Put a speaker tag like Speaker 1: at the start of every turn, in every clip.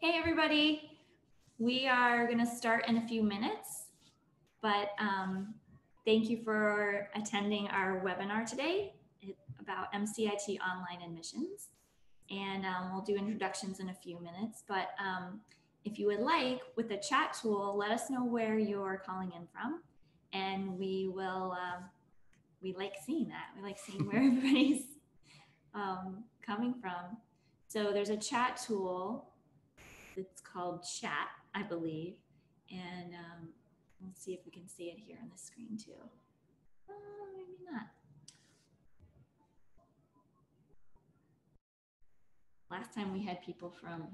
Speaker 1: Hey everybody, we are going to start in a few minutes, but thank you for attending our webinar today about MCIT online admissions. And we'll do introductions in a few minutes, but if you would like, with the chat tool, let us know where you're calling in from, and we will, we like seeing that. We like seeing where everybody's coming from. So there's a chat tool. It's called Chat, I believe, and let's see if we can see it here on the screen too. Maybe not. Last time we had people from...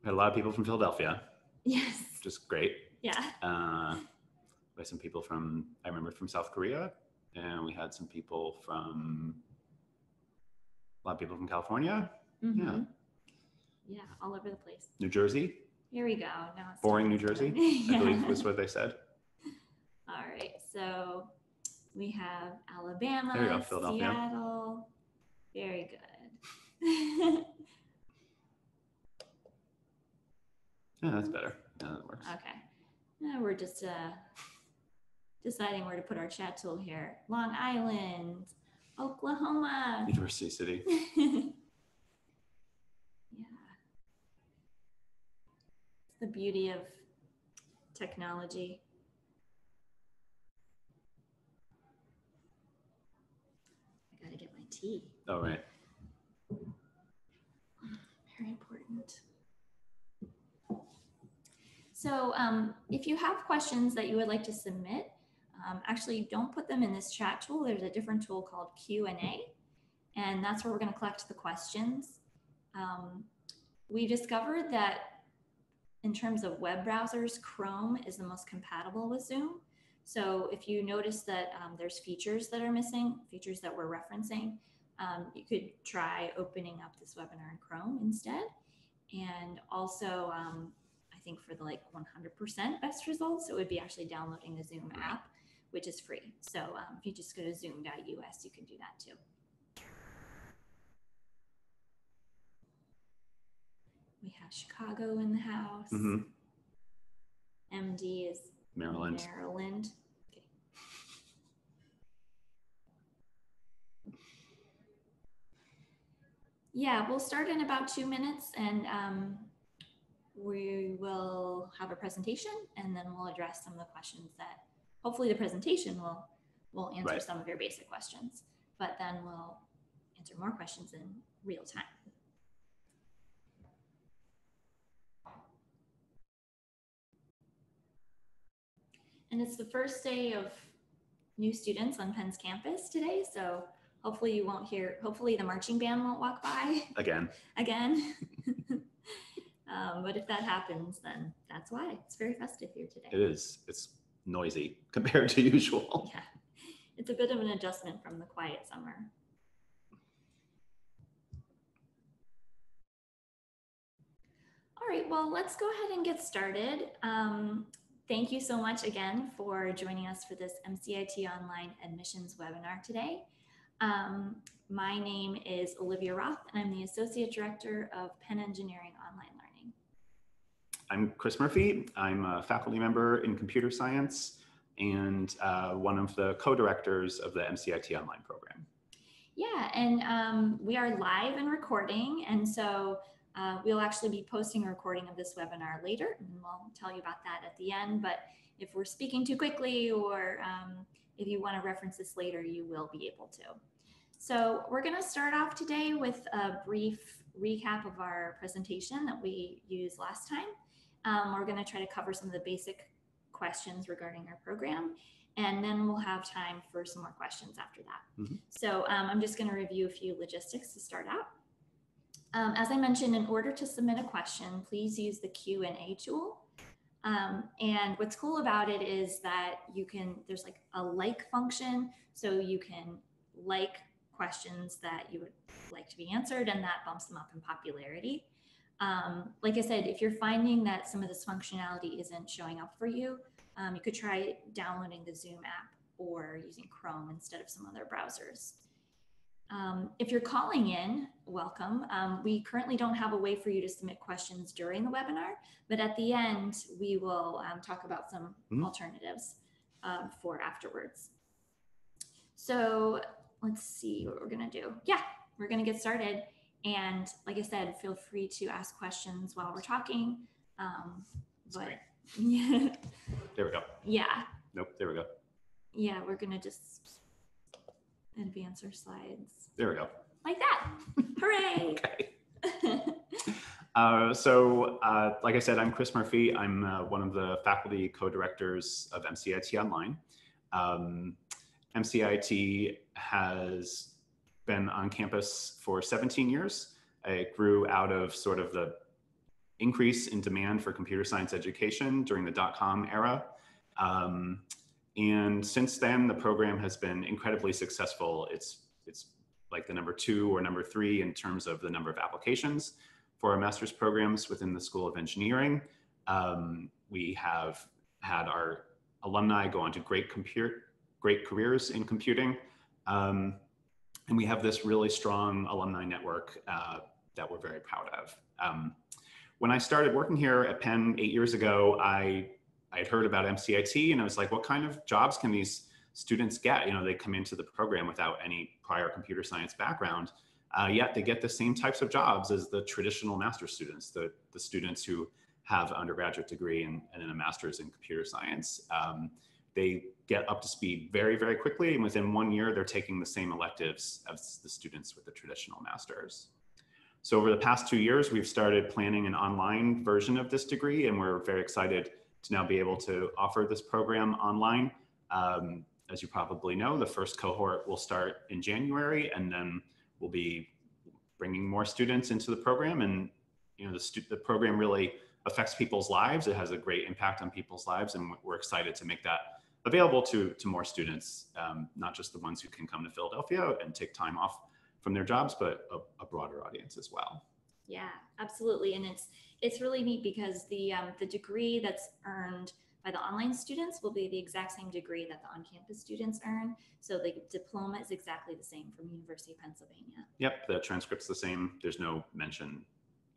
Speaker 2: We had a lot of people from Philadelphia.
Speaker 1: Yes.
Speaker 2: Which is great.
Speaker 1: Yeah.
Speaker 2: We had some people from, I remember, from South Korea, and we had some people from, a lot of people from California.
Speaker 1: Mm-hmm.
Speaker 2: Yeah.
Speaker 1: Yeah, all over the place.
Speaker 2: New Jersey.
Speaker 1: Here we go. Now it's
Speaker 2: boring New Jersey,
Speaker 1: yeah.
Speaker 2: I believe was what they said.
Speaker 1: All right, so we have Alabama,
Speaker 2: there you go, Philadelphia.
Speaker 1: Seattle. Very good.
Speaker 2: Yeah, that's better. Yeah, that works.
Speaker 1: Okay. Now we're just deciding where to put our chat tool here. Long Island, Oklahoma.
Speaker 2: University City.
Speaker 1: Yeah. It's the beauty of technology. I gotta get my tea.
Speaker 2: Oh, right.
Speaker 1: Very important. So if you have questions that you would like to submit, actually don't put them in this chat tool. There's a different tool called Q&A, and that's where we're going to collect the questions. We discovered that in terms of web browsers, Chrome is the most compatible with Zoom. So if you notice that there's features that are missing, features that we're referencing, you could try opening up this webinar in Chrome instead. And also, I think for the like 100% best results, it would be actually downloading the Zoom app, which is free. So if you just go to zoom.us, you can do that too. We have Chicago in the house.
Speaker 2: Mm-hmm.
Speaker 1: MD is
Speaker 2: Maryland.
Speaker 1: Okay. Yeah, we'll start in about 2 minutes, and we will have a presentation, and then we'll address some of the questions that hopefully the presentation will answer
Speaker 2: right.
Speaker 1: some of your basic questions, but then we'll answer more questions in real time. And it's the first day of new students on Penn's campus today, so hopefully you won't hear, hopefully the marching band won't walk by.
Speaker 2: Again.
Speaker 1: But if that happens, then that's why. It's very festive here today.
Speaker 2: It is. It's noisy compared to usual.
Speaker 1: Yeah, it's a bit of an adjustment from the quiet summer. All right, well, let's go ahead and get started. Thank you so much again for joining us for this MCIT Online Admissions webinar today. My name is Olivia Roth, and I'm the Associate Director of Penn Engineering Online Learning.
Speaker 2: I'm Chris Murphy. I'm a faculty member in computer science and one of the co-directors of the MCIT Online program.
Speaker 1: Yeah, and we are live and recording, and so we'll actually be posting a recording of this webinar later, and we'll tell you about that at the end. But if we're speaking too quickly, or if you want to reference this later, you will be able to. So we're going to start off today with a brief recap of our presentation that we used last time. We're going to try to cover some of the basic questions regarding our program, and then we'll have time for some more questions after that. Mm-hmm. So I'm just going to review a few logistics to start out. As I mentioned, in order to submit a question, please use the Q&A tool. And what's cool about it is that you can, there's like a like function, so you can like questions that you would like to be answered, and that bumps them up in popularity. Like I said, if you're finding that some of this functionality isn't showing up for you, you could try downloading the Zoom app or using Chrome instead of some other browsers. If you're calling in, welcome. We currently don't have a way for you to submit questions during the webinar, but at the end, we will talk about some alternatives for afterwards. So let's see what we're gonna do. Yeah, we're gonna get started. And like I said, feel free to ask questions while we're talking. But yeah.
Speaker 2: There we go.
Speaker 1: Yeah.
Speaker 2: Nope, there we go.
Speaker 1: Yeah, we're gonna just advance our slides.
Speaker 2: There we go.
Speaker 1: Like that. Hooray!
Speaker 2: Okay. Like I said, I'm Chris Murphy. I'm one of the faculty co-directors of MCIT Online. MCIT has been on campus for 17 years. It grew out of sort of the increase in demand for computer science education during the .com era. And since then, the program has been incredibly successful. It's like the number 2 or number 3 in terms of the number of applications for our master's programs within the School of Engineering. We have had our alumni go on to great careers in computing. And we have this really strong alumni network that we're very proud of. When I started working here at Penn 8 years ago, I had heard about MCIT and I was like, what kind of jobs can these students get? You know, they come into the program without any prior computer science background, yet they get the same types of jobs as the traditional master's students, the students who have an undergraduate degree and then a master's in computer science. They get up to speed very, very quickly. And within 1 year, they're taking the same electives as the students with the traditional master's. So over the past 2 years, we've started planning an online version of this degree, and we're very excited to now be able to offer this program online. As you probably know, the first cohort will start in January, and then we'll be bringing more students into the program. And you know, the program really affects people's lives. It has a great impact on people's lives, and we're excited to make that available to more students, not just the ones who can come to Philadelphia and take time off from their jobs, but a broader audience as well.
Speaker 1: Yeah, absolutely. And it's really neat because the degree that's earned by the online students will be the exact same degree that the on-campus students earn. So the diploma is exactly the same from University of Pennsylvania.
Speaker 2: Yep, the transcript's the same. There's no mention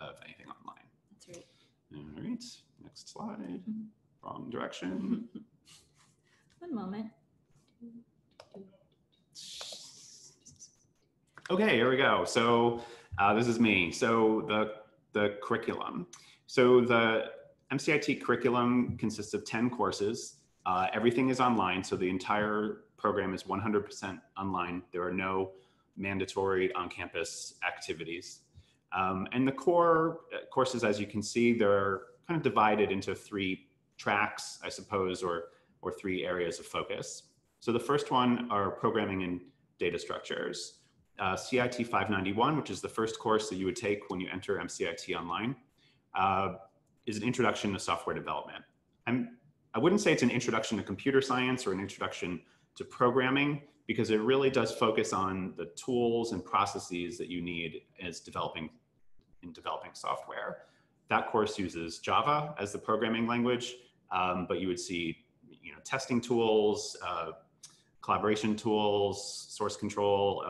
Speaker 2: of anything online.
Speaker 1: That's right.
Speaker 2: All right, next slide. Wrong direction.
Speaker 1: One moment.
Speaker 2: Okay, here we go. So this is me. So the curriculum. So the MCIT curriculum consists of 10 courses. Everything is online, so the entire program is 100% online. There are no mandatory on-campus activities. And the core courses, as you can see, they're kind of divided into 3 tracks, I suppose, or 3 areas of focus. So the first one are programming and data structures. CIT 591, which is the first course that you would take when you enter MCIT Online, is an introduction to software development. I wouldn't say it's an introduction to computer science or an introduction to programming, because it really does focus on the tools and processes that you need as developing software. That course uses Java as the programming language, but you would see, you know, testing tools, collaboration tools, source control,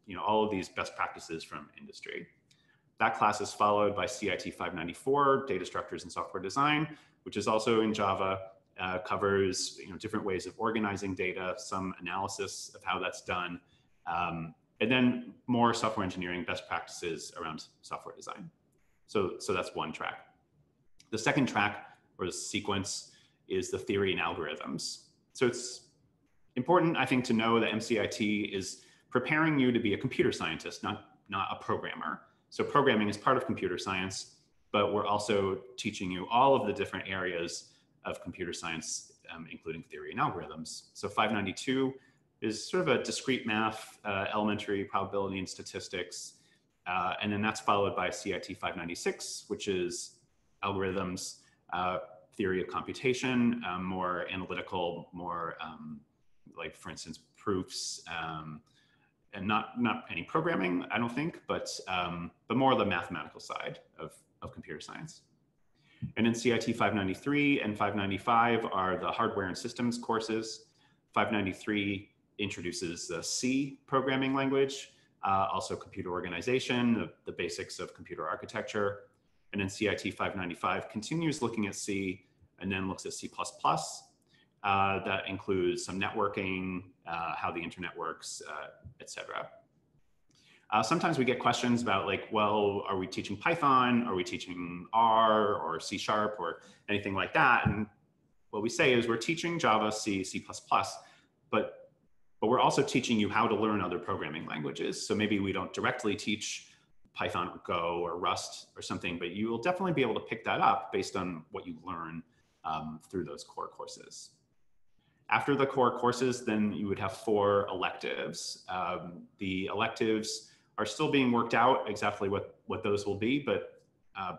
Speaker 2: you know, all of these best practices from industry. That class is followed by CIT 594, Data Structures and Software Design, which is also in Java, covers, you know, different ways of organizing data, some analysis of how that's done, and then more software engineering best practices around software design. So that's one track. The second track, or the sequence, is the theory and algorithms. So it's important, I think, to know that MCIT is preparing you to be a computer scientist, not a programmer. So programming is part of computer science, but we're also teaching you all of the different areas of computer science, including theory and algorithms. So 592 is sort of a discrete math, elementary probability and statistics. And then that's followed by CIT 596, which is algorithms, theory of computation, more analytical, more like, for instance, proofs, and not any programming, I don't think, but more the mathematical side of computer science. And then CIT 593 and 595 are the hardware and systems courses. 593 introduces the C programming language, also computer organization, the basics of computer architecture. And then CIT 595 continues looking at C and then looks at C++. That includes some networking, how the internet works, etc. Sometimes we get questions about like, well, are we teaching Python? Are we teaching R or C# or anything like that? And what we say is we're teaching Java, C, C++, but we're also teaching you how to learn other programming languages. So maybe we don't directly teach Python or Go or Rust or something, but you will definitely be able to pick that up based on what you learn through those core courses. After the core courses, then you would have 4 electives. The electives are still being worked out exactly what those will be, but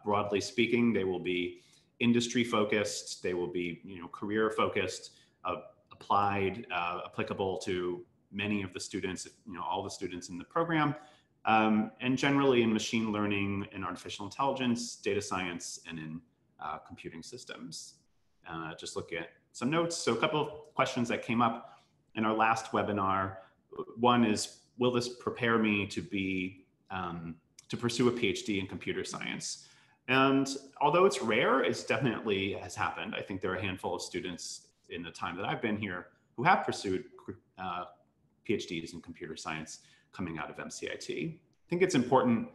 Speaker 2: broadly speaking, they will be industry focused, they will be career focused, applied, applicable to many of the students, all the students in the program, and generally in machine learning, in artificial intelligence, data science, and in computing systems. Just look at some notes. So a couple of questions that came up in our last webinar. One is, will this prepare me to be, to pursue a PhD in computer science? And although it's rare, it's definitely has happened. I think there are a handful of students in the time that I've been here who have pursued PhDs in computer science coming out of MCIT. I think it's important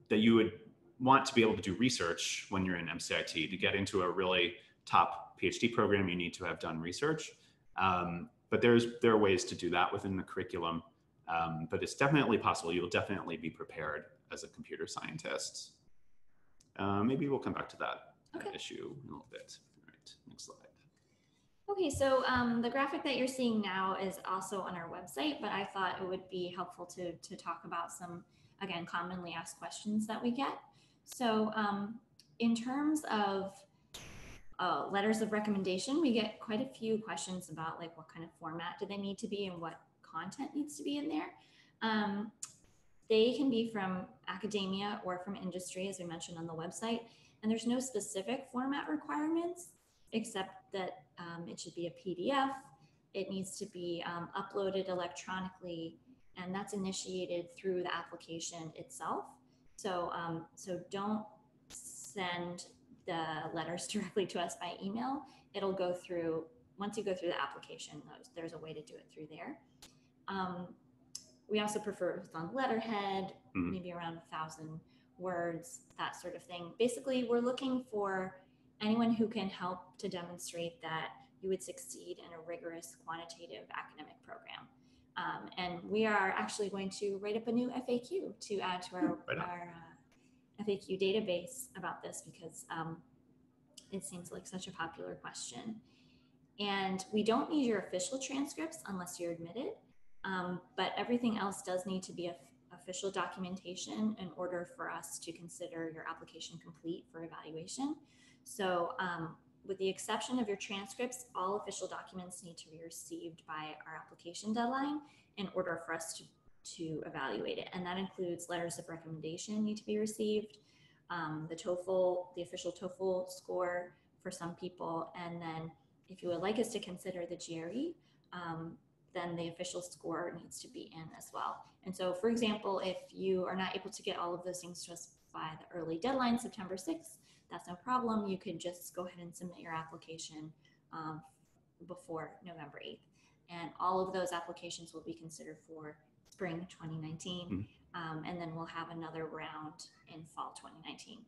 Speaker 2: that you would want to be able to do research when you're in MCIT. To get into a really top PhD program, you need to have done research. But there are ways to do that within the curriculum. But it's definitely possible. You'll definitely be prepared as a computer scientist. Maybe we'll come back to that issue in a little bit. All right, next slide.
Speaker 1: Okay, so the graphic that you're seeing now is also on our website, but I thought it would be helpful to talk about some, again, commonly asked questions that we get. So in terms of letters of recommendation, we get quite a few questions about like what kind of format do they need to be and what content needs to be in there. They can be from academia or from industry, as we mentioned on the website, and there's no specific format requirements except that it should be a PDF. It needs to be uploaded electronically, and that's initiated through the application itself. So, so don't send the letters directly to us by email. It'll go through, once you go through the application, there's a way to do it through there. We also prefer it on letterhead, maybe around 1,000 words, that sort of thing. Basically, we're looking for anyone who can help to demonstrate that you would succeed in a rigorous quantitative academic program. And we are actually going to write up a new FAQ to add to our FAQ database about this because it seems like such a popular question. And we don't need your official transcripts unless you're admitted, but everything else does need to be official documentation in order for us to consider your application complete for evaluation. So with the exception of your transcripts, all official documents need to be received by our application deadline in order for us to evaluate it. And that includes letters of recommendation need to be received, the TOEFL, the official TOEFL score for some people. And then if you would like us to consider the GRE, then the official score needs to be in as well. And so, for example, if you are not able to get all of those things to us by the early deadline, September 6th, that's no problem. You could just go ahead and submit your application before November 8th. And all of those applications will be considered for spring 2019. And then we'll have another round in fall 2019.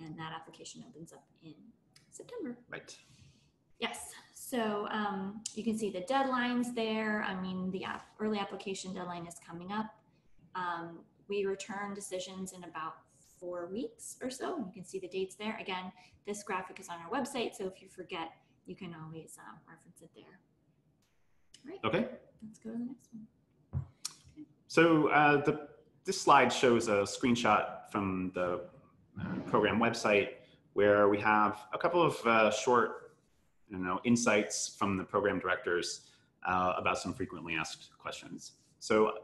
Speaker 1: And that application opens up in September.
Speaker 2: Right.
Speaker 1: Yes, so you can see the deadlines there. I mean, the early application deadline is coming up. We return decisions in about 4 weeks or so. You can see the dates there. Again, this graphic is on our website, so if you forget, you can always reference it there. All right.
Speaker 2: Okay.
Speaker 1: Let's go to the next one. Okay.
Speaker 2: So this slide shows a screenshot from the program website where we have a couple of short insights from the program directors about some frequently asked questions. So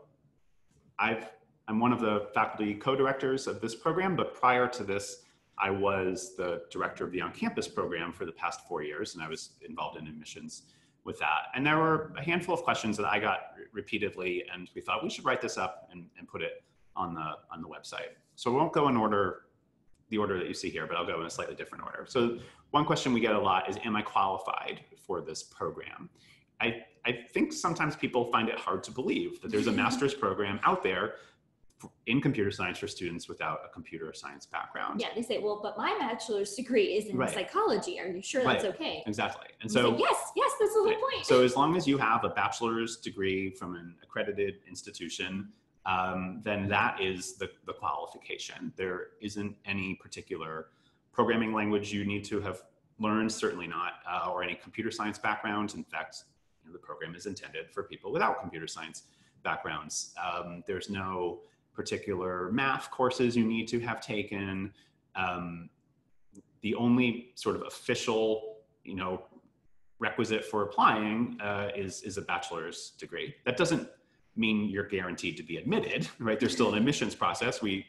Speaker 2: I'm one of the faculty co-directors of this program, but prior to this, I was the director of the on-campus program for the past 4 years, and I was involved in admissions with that. And there were a handful of questions that I got repeatedly, and we thought we should write this up and put it on the website. So I won't go in the order that you see here, but I'll go in a slightly different order. So one question we get a lot is, am I qualified for this program? I think sometimes people find it hard to believe that there's a master's program out there in computer science for students without a computer science background.
Speaker 1: Yeah, they say, well, but my bachelor's degree is in psychology. Are you sure that's okay?
Speaker 2: Exactly. And
Speaker 1: so say, yes, that's the whole point.
Speaker 2: So as long as you have a bachelor's degree from an accredited institution, then that is the qualification. There isn't any particular programming language you need to have learned, certainly not, or any computer science background. In fact, the program is intended for people without computer science backgrounds. There's no particular math courses you need to have taken. The only sort of official, requisite for applying is a bachelor's degree. That doesn't mean you're guaranteed to be admitted, right? There's still an admissions process. We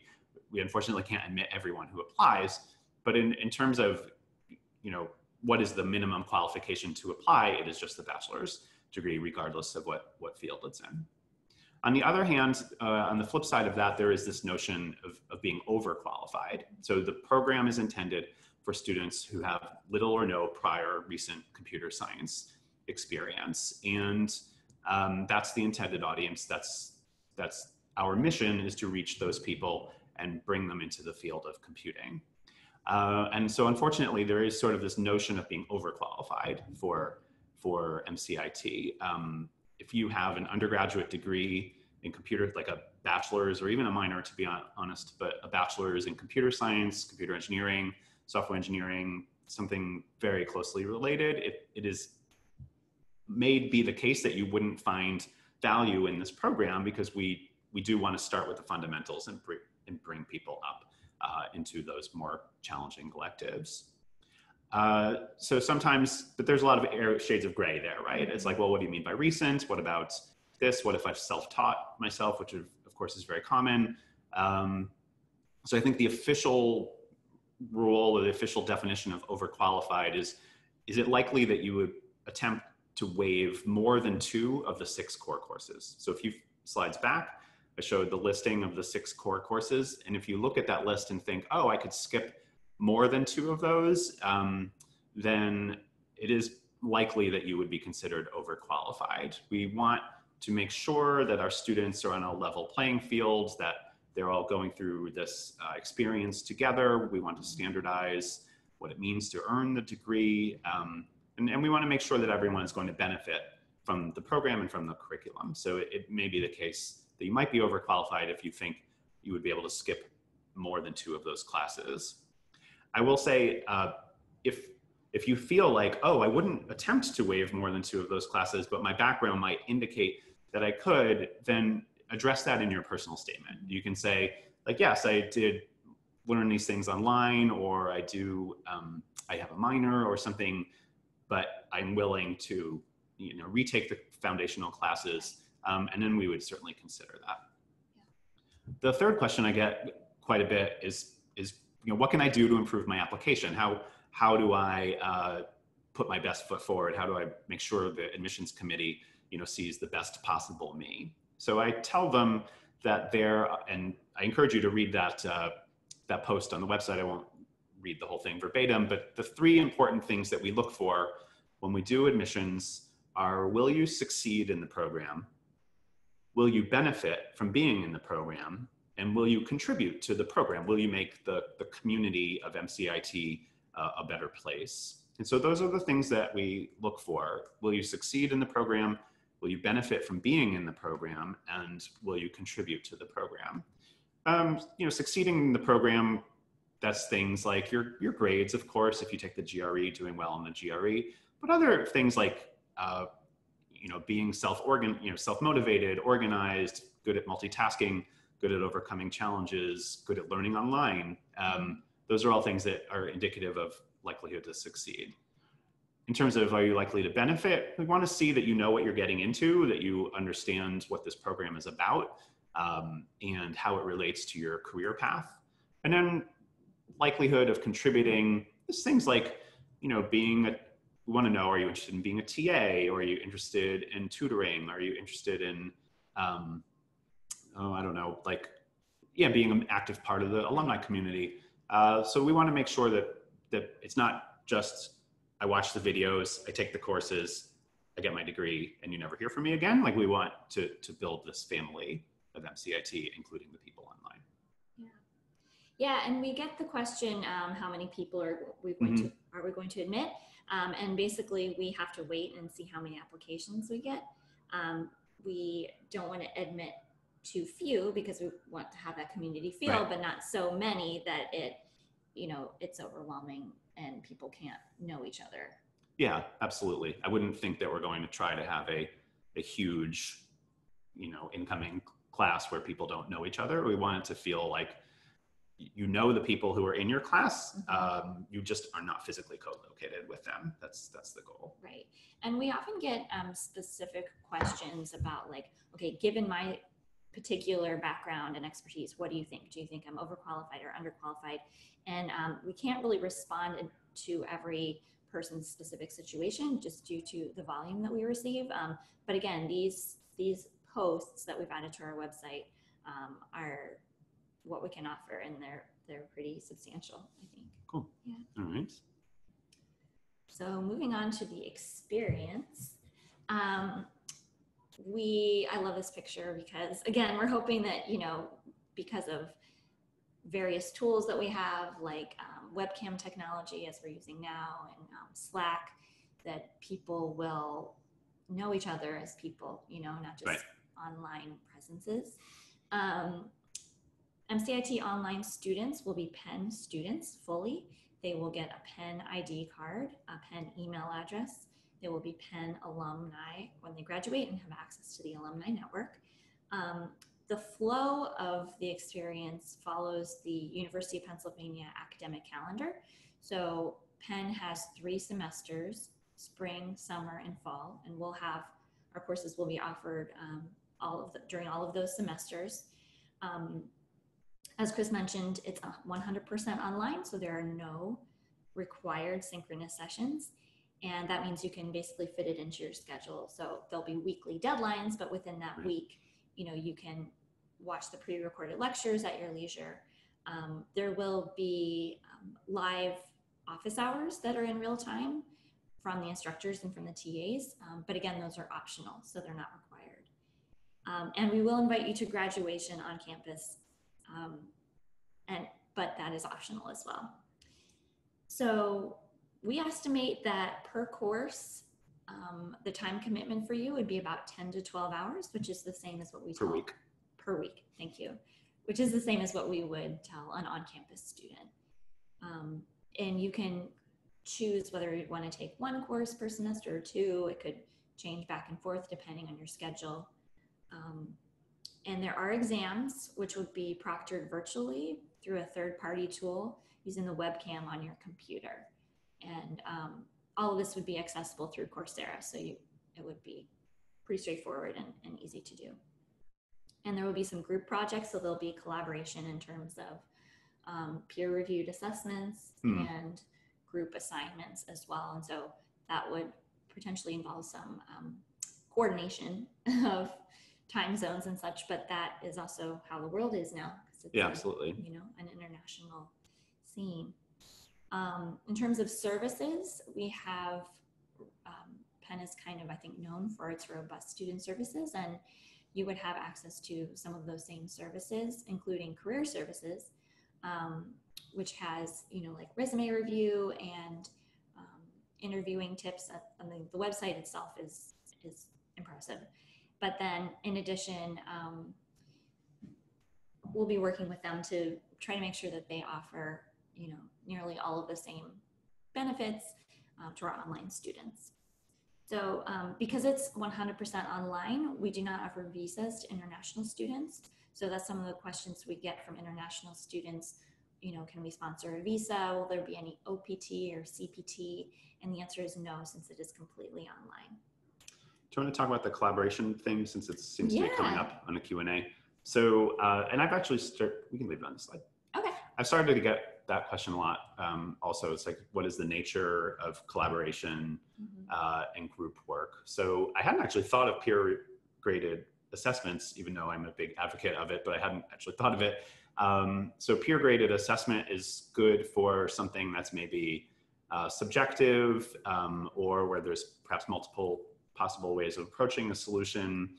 Speaker 2: unfortunately can't admit everyone who applies, but in terms of, what is the minimum qualification to apply, it is just the bachelor's degree, regardless of what field it's in. On the other hand, on the flip side of that, there is this notion of being overqualified. So the program is intended for students who have little or no prior recent computer science experience. And that's the intended audience. That's our mission, is to reach those people and bring them into the field of computing. And so unfortunately, there is sort of this notion of being overqualified for MCIT. If you have an undergraduate degree in computer, like a bachelor's or even a minor, to be honest, but a bachelor's in computer science, computer engineering, software engineering, something very closely related, it may be the case that you wouldn't find value in this program, because we do want to start with the fundamentals and bring people up into those more challenging electives. So sometimes, but there's a lot of shades of gray there, right? It's like, well, what do you mean by recent? What about this? What if I've self-taught myself, which of course is very common. So I think the official rule or the official definition of overqualified is it likely that you would attempt to waive more than 2 of the 6 core courses? So a few slides back, I showed the listing of the 6 core courses. And if you look at that list and think, oh, I could skip more than 2 of those, then it is likely that you would be considered overqualified. We want to make sure that our students are on a level playing field, that they're all going through this experience together. We want to standardize what it means to earn the degree. And we want to make sure that everyone is going to benefit from the program and from the curriculum. So it may be the case that you might be overqualified if you think you would be able to skip more than 2 of those classes. I will say, if you feel like, oh, I wouldn't attempt to waive more than 2 of those classes, but my background might indicate that I could, then address that in your personal statement. You can say, like, yes, I did learn these things online, or I have a minor or something, but I'm willing to, retake the foundational classes, and then we would certainly consider that. Yeah. The third question I get quite a bit is what can I do to improve my application? How do I put my best foot forward? How do I make sure the admissions committee, sees the best possible me? So I tell them that and I encourage you to read that post on the website. I won't read the whole thing verbatim, but the 3 important things that we look for when we do admissions are: will you succeed in the program? Will you benefit from being in the program? And will you contribute to the program? Will you make the community of MCIT a better place? And so those are the things that we look for. Will you succeed in the program? Will you benefit from being in the program? And will you contribute to the program? Succeeding in the program, that's things like your grades, of course, if you take the GRE, doing well in the GRE, but other things like, being self-motivated, organized, good at multitasking, good at overcoming challenges, good at learning online. Those are all things that are indicative of likelihood to succeed. In terms of, are you likely to benefit? We want to see that you know what you're getting into, that you understand what this program is about, and how it relates to your career path. And then likelihood of contributing is things like, we want to know, are you interested in being a TA? Or are you interested in tutoring? Are you interested in, yeah, being an active part of the alumni community. So we want to make sure that it's not just I watch the videos, I take the courses, I get my degree, and you never hear from me again. Like, we want to build this family of MCIT, including the people online.
Speaker 1: Yeah, yeah, and we get the question, how many people are we going to admit? And basically, we have to wait and see how many applications we get. We don't want to admit too few because we want to have that community feel,
Speaker 2: Right.
Speaker 1: but not so many that it's overwhelming and people can't know each other.
Speaker 2: Yeah, absolutely. I wouldn't think that we're going to try to have a huge, incoming class where people don't know each other. We want it to feel like the people who are in your class, you just are not physically co-located with them. That's the goal.
Speaker 1: Right. And we often get specific questions about, like, okay, given my particular background and expertise, what do you think? Do you think I'm overqualified or underqualified? And we can't really respond to every person's specific situation just due to the volume that we receive. But again, these posts that we've added to our website are what we can offer, and they're pretty substantial, I think.
Speaker 2: Cool.
Speaker 1: Yeah.
Speaker 2: All right.
Speaker 1: So moving on to the experience, I love this picture because, again, we're hoping that, because of various tools that we have, like webcam technology as we're using now, and Slack, that people will know each other as people, not just online presences. MCIT online students will be Penn students fully. They will get a Penn ID card, a Penn email address. They will be Penn alumni when they graduate and have access to the alumni network. The flow of the experience follows the University of Pennsylvania academic calendar. So Penn has 3 semesters, spring, summer, and fall, and our courses will be offered during all of those semesters. As Chris mentioned, it's 100% online, so there are no required synchronous sessions. And that means you can basically fit it into your schedule. So there'll be weekly deadlines, but within that week, you can watch the pre-recorded lectures at your leisure. There will be live office hours that are in real time from the instructors and from the TAs. But again, those are optional, so they're not required. And we will invite you to graduation on campus, but that is optional as well. So we estimate that per course, the time commitment for you would be about 10 to 12 hours, which is the same as what we tell per week. Thank you. Which is the same as what we would tell an on-campus student. And you can choose whether you want to take 1 course per semester or 2. It could change back and forth depending on your schedule. And there are exams which would be proctored virtually through a third-party tool using the webcam on your computer. And all of this would be accessible through Coursera, so it would be pretty straightforward and easy to do. And there will be some group projects, so there'll be collaboration in terms of peer-reviewed assessments and group assignments as well. And so that would potentially involve some coordination of time zones and such, but that is also how the world is now. It's
Speaker 2: absolutely.
Speaker 1: An international scene. In terms of services, we have, Penn is kind of, I think, known for its robust student services, and you would have access to some of those same services, including career services, which has, like resume review and interviewing tips. The website itself is impressive. But then in addition, we'll be working with them to try to make sure that they offer, nearly all of the same benefits to our online students. So because it's 100% online, we do not offer visas to international students. So that's some of the questions we get from international students. Can we sponsor a visa? Will there be any OPT or CPT? And the answer is no, since it is completely online.
Speaker 2: Do you want to talk about the collaboration thing, since it seems to be coming up on a Q&A? So, and I've actually we can leave it on the slide.
Speaker 1: Okay.
Speaker 2: I've started to get that question a lot. Also, it's like, what is the nature of collaboration and group work? So I hadn't actually thought of peer graded assessments, even though I'm a big advocate of it, but I hadn't actually thought of it. So peer graded assessment is good for something that's maybe subjective, or where there's perhaps multiple possible ways of approaching a solution.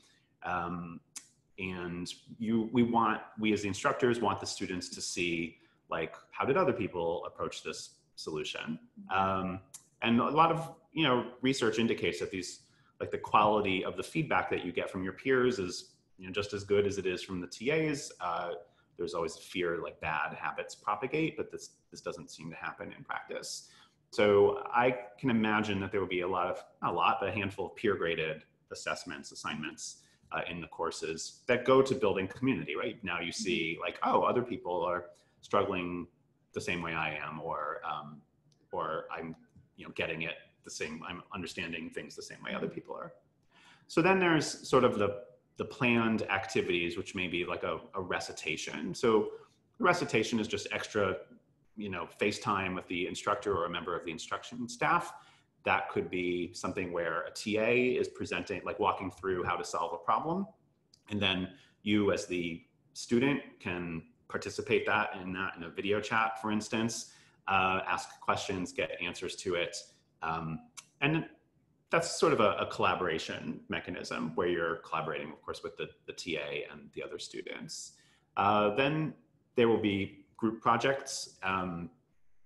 Speaker 2: And we as the instructors want the students to see, like, how did other people approach this solution? And a lot of, research indicates that like the quality of the feedback that you get from your peers is, just as good as it is from the TAs. There's always a fear like bad habits propagate, but this doesn't seem to happen in practice. So I can imagine that there will be not a lot, but a handful of peer graded assignments in the courses that go to building community, right? Now you see like, oh, other people are struggling the same way I am, or I'm, getting it the same, I'm understanding things the same way other people are. So then there's sort of the planned activities, which may be like a recitation. So recitation is just extra, face time with the instructor or a member of the instruction staff. That could be something where a TA is presenting, like walking through how to solve a problem. And then you as the student can participate in a video chat, for instance, ask questions, get answers to it. And that's sort of a collaboration mechanism where you're collaborating, of course, with the TA and the other students. Then there will be group projects.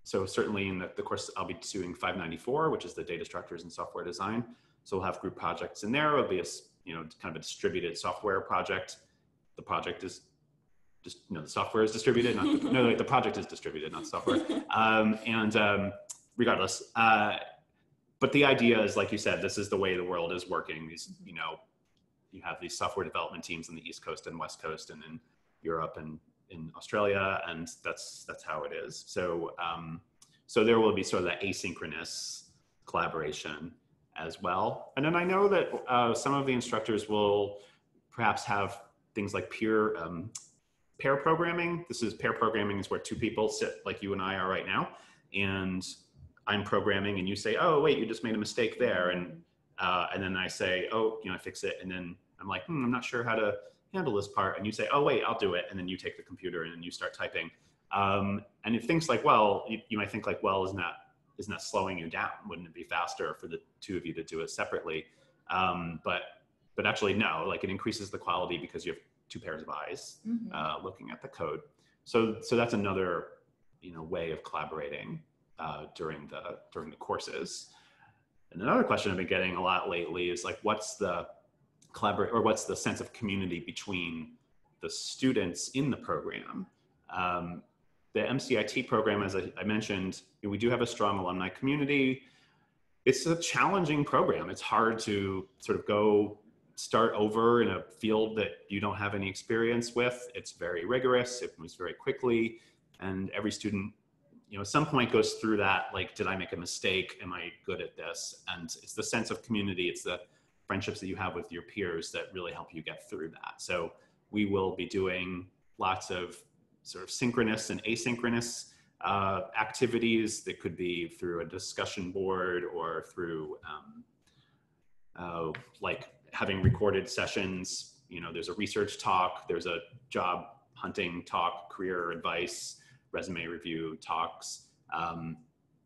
Speaker 2: So certainly in the course, I'll be doing 594, which is the data structures and software design. So we'll have group projects in there. It'll be kind of a distributed software project. The project is just, the software is distributed, the project is distributed, not software. Regardless, but the idea is, like you said, this is the way the world is working. You have these software development teams on the East Coast and West Coast and in Europe and in Australia, and that's how it is. So so there will be sort of that asynchronous collaboration as well. And then I know that some of the instructors will perhaps have things like pair programming. Pair programming is where two people sit like you and I are right now, and I'm programming and you say, oh, wait, you just made a mistake there. And then I say, oh, I fix it. And then I'm like, I'm not sure how to handle this part. And you say, oh, wait, I'll do it. And then you take the computer and you start typing. And if things like, well, you might think like, well, isn't that slowing you down? Wouldn't it be faster for the two of you to do it separately? But actually, no, like it increases the quality because you have two pairs of eyes looking at the code. So that's another, way of collaborating during the courses. And another question I've been getting a lot lately is like, what's the sense of community between the students in the program? The MCIT program, as I mentioned, we do have a strong alumni community. It's a challenging program. It's hard to sort of go start over in a field that you don't have any experience with. It's very rigorous. It moves very quickly. And every student, at some point goes through that, like, did I make a mistake? Am I good at this? And it's the sense of community. It's the friendships that you have with your peers that really help you get through that. So we will be doing lots of sort of synchronous and asynchronous activities that could be through a discussion board or through like having recorded sessions. There's a research talk, there's a job hunting talk, career advice, resume review talks.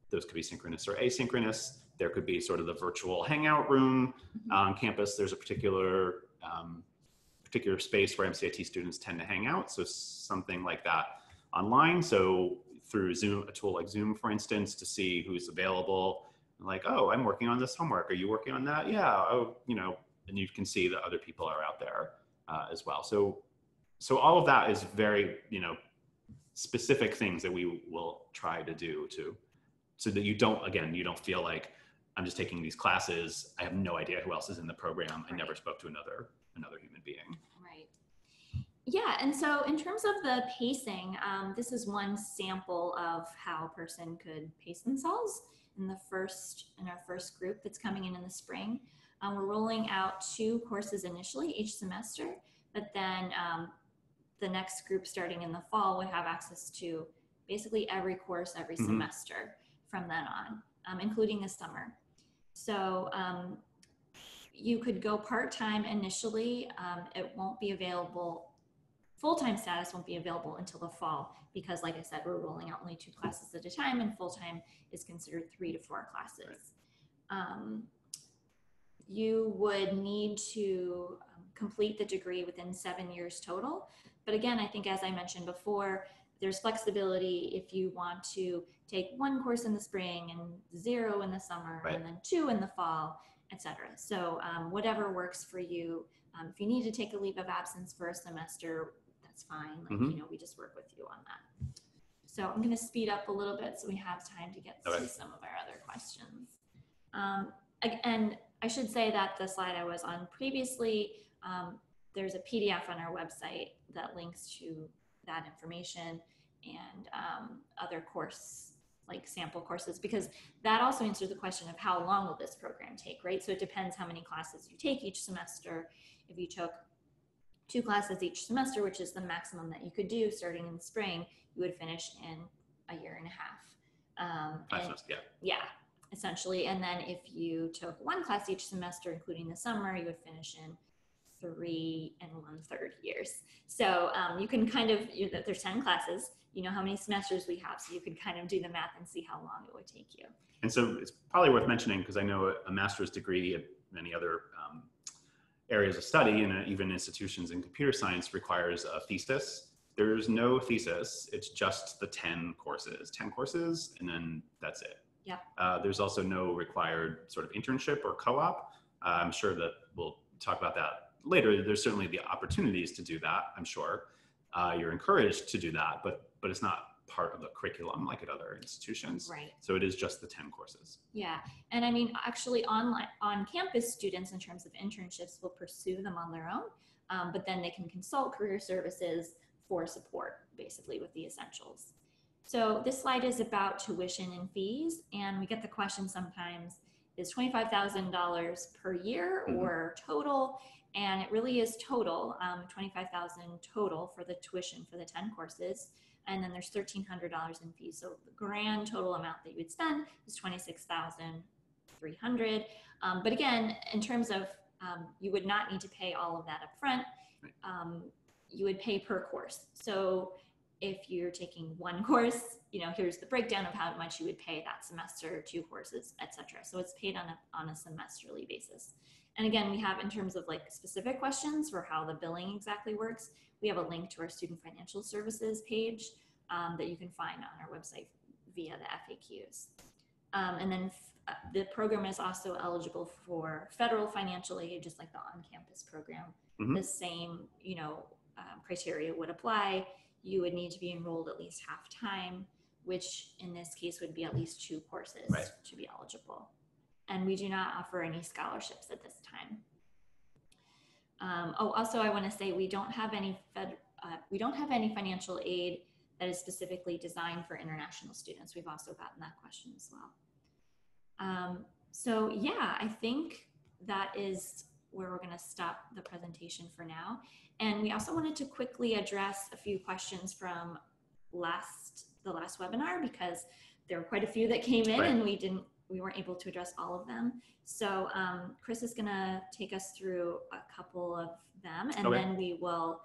Speaker 2: Those could be synchronous or asynchronous. There could be sort of the virtual hangout room on campus. There's a particular space where MCIT students tend to hang out. So something like that online. So through Zoom, a tool like Zoom, for instance, to see who's available. Like, oh, I'm working on this homework. Are you working on that? Yeah. Oh, and you can see that other people are out there as well. So all of that is very, specific things that we will try to do so that you don't feel like I'm just taking these classes. I have no idea who else is in the program. I never spoke to another human being.
Speaker 1: Right. Yeah, and so in terms of the pacing, this is one sample of how a person could pace themselves in our first group that's coming in the spring. We're rolling out 2 courses initially each semester, but then the next group starting in the fall would have access to basically every course every semester from then on, including the summer. So you could go part-time initially. It won't be available full-time status won't be available until the fall because, like I said, we're rolling out only 2 classes at a time, and full-time is considered 3 to 4 classes. You would need to complete the degree within 7 years total. But again, I think, as I mentioned before, there's flexibility if you want to take 1 course in the spring and 0 in the summer, and then 2 in the fall, etc. So whatever works for you. If you need to take a leave of absence for a semester, that's fine. Like, you know, we just work with you on that. So I'm going to speed up a little bit so we have time to get to some of our other questions. And I should say that the slide I was on previously, there's a PDF on our website that links to that information and other course, like sample courses, because that also answers the question of how long will this program take, right? So it depends how many classes you take each semester. If you took 2 classes each semester, which is the maximum that you could do starting in the spring, you would finish in a year and a half. Yeah, essentially. And then if you took 1 class each semester, including the summer, you would finish in 3 1/3 years. So you can kind of, there's 10 classes, you know how many semesters we have, so you could kind of do the math and see how long it would take you.
Speaker 2: And so it's probably worth mentioning, because I know a master's degree and many other areas of study and even institutions in computer science requires a thesis. There's no thesis, it's just the 10 courses, and then that's it.
Speaker 1: Yeah.
Speaker 2: There's also no required sort of internship or co-op. I'm sure that we'll talk about that later. There's certainly the opportunities to do that, I'm sure. You're encouraged to do that, but it's not part of the curriculum like at other institutions.
Speaker 1: Right.
Speaker 2: So it is just the 10 courses.
Speaker 1: Yeah. And I mean, actually on-campus students in terms of internships will pursue them on their own, but then they can consult career services for support, basically, with the essentials. So this slide is about tuition and fees, and we get the question sometimes, is $25,000 per year or total? And it really is total, $25,000 total for the tuition for the 10 courses. And then there's $1,300 in fees. So the grand total amount that you would spend is $26,300. But again, in terms of, you would not need to pay all of that up front. You would pay per course. So if you're taking 1 course, you know, here's the breakdown of how much you would pay that semester, 2 courses, etc. So it's paid on a semesterly basis. And again, we have, in terms of like specific questions for how the billing exactly works, we have a link to our student financial services page that you can find on our website via the FAQs. And then the program is also eligible for federal financial aid, just like the on-campus program. The same, you know, criteria would apply. You would need to be enrolled at least half time, which in this case would be at least 2 courses to be eligible. And we do not offer any scholarships at this time. Also, I want to say we don't have any financial aid that is specifically designed for international students. We've also gotten that question as well. So yeah, I think that is where we're going to stop the presentation for now. And we also wanted to quickly address a few questions from the last webinar, because there were quite a few that came in and we weren't able to address all of them. So Chris is going to take us through a couple of them, and then we will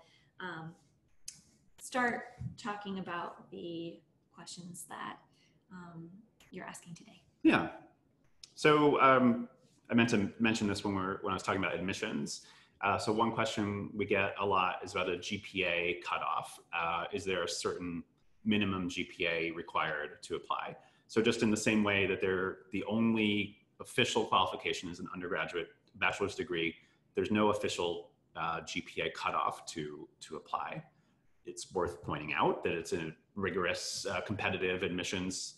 Speaker 1: start talking about the questions that you're asking today.
Speaker 2: Yeah. So I meant to mention this when I was talking about admissions. So one question we get a lot is about a GPA cutoff. Is there a certain minimum GPA required to apply? So just in the same way that the only official qualification is an undergraduate bachelor's degree, there's no official GPA cutoff to apply. It's worth pointing out that it's a rigorous competitive admissions